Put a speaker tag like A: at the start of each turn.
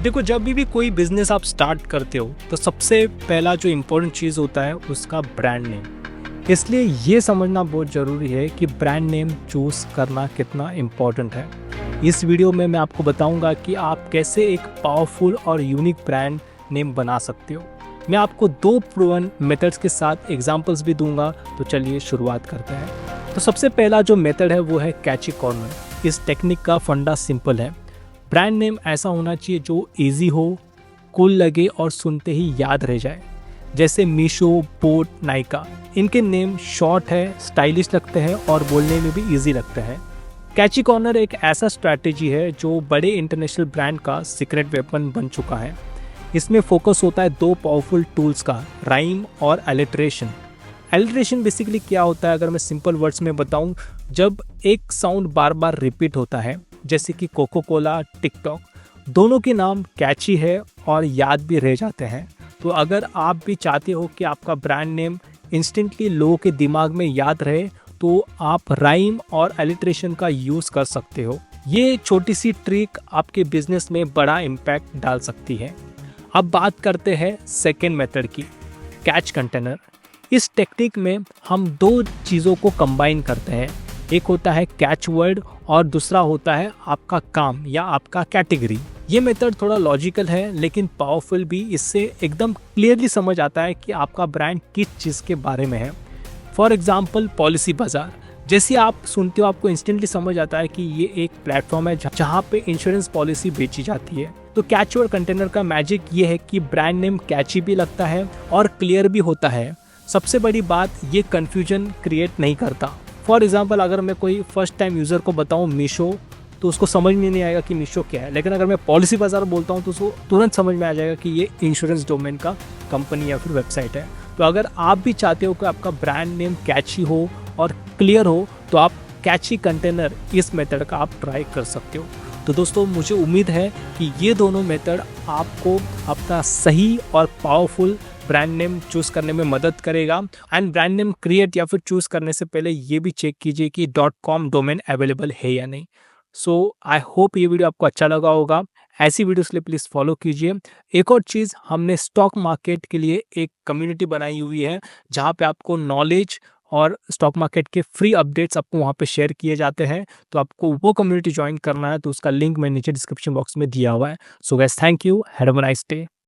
A: देखो, जब भी कोई बिजनेस आप स्टार्ट करते हो तो सबसे पहला जो इम्पोर्टेंट चीज़ होता है उसका ब्रांड नेम। इसलिए ये समझना बहुत ज़रूरी है कि ब्रांड नेम चूज़ करना कितना इम्पोर्टेंट है। इस वीडियो में मैं आपको बताऊंगा कि आप कैसे एक पावरफुल और यूनिक ब्रांड नेम बना सकते हो। मैं आपको 2 प्रूवन मेथड्स के साथ एग्जांपल्स भी दूंगा। तो चलिए शुरुआत करते हैं। तो सबसे पहला जो मेथड है वो है कैची कॉर्नर। इस टेक्निक का फंडा सिंपल है। ब्रांड नेम ऐसा होना चाहिए जो इजी हो, कूल लगे और सुनते ही याद रह जाए। जैसे मीशो, बोट, नाइका, इनके नेम शॉर्ट है, स्टाइलिश लगते हैं और बोलने में भी इजी लगता है। कैची कॉर्नर एक ऐसा स्ट्रैटेजी है जो बड़े इंटरनेशनल ब्रांड का सीक्रेट वेपन बन चुका है। इसमें फोकस होता है 2 पावरफुल टूल्स का, राइम और एलिट्रेशन। एलिट्रेशन बेसिकली क्या होता है, अगर मैं सिंपल वर्ड्स में बताऊं, जब एक साउंड बार बार रिपीट होता है, जैसे कि कोको कोला, टिकटॉक, दोनों के नाम कैची है और याद भी रह जाते हैं। तो अगर आप भी चाहते हो कि आपका ब्रांड नेम इंस्टेंटली लोगों के दिमाग में याद रहे, तो आप राइम और एलिट्रेशन का यूज़ कर सकते हो। ये छोटी सी ट्रिक आपके बिजनेस में बड़ा इम्पैक्ट डाल सकती है। अब बात करते हैं सेकेंड मेथड की, कैच कंटेनर। इस टेक्निक में हम 2 चीज़ों को कंबाइन करते हैं। एक होता है कैच वर्ड और दूसरा होता है आपका काम या आपका कैटेगरी। ये मेथड थोड़ा लॉजिकल है लेकिन पावरफुल भी। इससे एकदम क्लियरली समझ आता है कि आपका ब्रांड किस चीज़ के बारे में है। फॉर एग्जाम्पल, पॉलिसी बाजार। जैसे आप सुनते हो आपको इंस्टेंटली समझ आता है कि ये एक प्लेटफॉर्म है जहाँ पे इंश्योरेंस पॉलिसी बेची जाती है। तो कैच वर्ड कंटेनर का मैजिक ये है कि ब्रांड नेम कैची भी लगता है और क्लियर भी होता है। सबसे बड़ी बात, ये कन्फ्यूजन क्रिएट नहीं करता। फॉर एग्जाम्पल, अगर मैं कोई फर्स्ट टाइम यूज़र को बताऊँ मीशो, तो उसको समझ में नहीं आएगा कि मीशो क्या है। लेकिन अगर मैं पॉलिसी बाजार बोलता हूँ तो उसको तुरंत समझ में आ जाएगा कि ये इंश्योरेंस डोमेन का कंपनी या फिर वेबसाइट है। तो अगर आप भी चाहते हो कि आपका ब्रांड नेम कैची हो और क्लियर हो, तो आप कैची कंटेनर इस मेथड का आप ट्राई कर सकते हो। तो दोस्तों, मुझे उम्मीद है कि ये दोनों मेथड आपको अपना सही और पावरफुल ब्रांड नेम चूज़ करने में मदद करेगा। एंड ब्रांड नेम क्रिएट या फिर चूज़ करने से पहले ये भी चेक कीजिए कि .com डोमेन अवेलेबल है या नहीं। सो आई होप ये वीडियो आपको अच्छा लगा होगा। ऐसी वीडियोस के लिए प्लीज़ फॉलो कीजिए। एक और चीज़, हमने स्टॉक मार्केट के लिए एक कम्युनिटी बनाई हुई है जहाँ पे आपको नॉलेज और स्टॉक मार्केट के फ्री अपडेट्स आपको वहाँ पे शेयर किए जाते हैं। तो आपको वो कम्युनिटी ज्वाइन करना है तो उसका लिंक मैं नीचे डिस्क्रिप्शन बॉक्स में दिया हुआ है। So guys, thank you, have a nice day.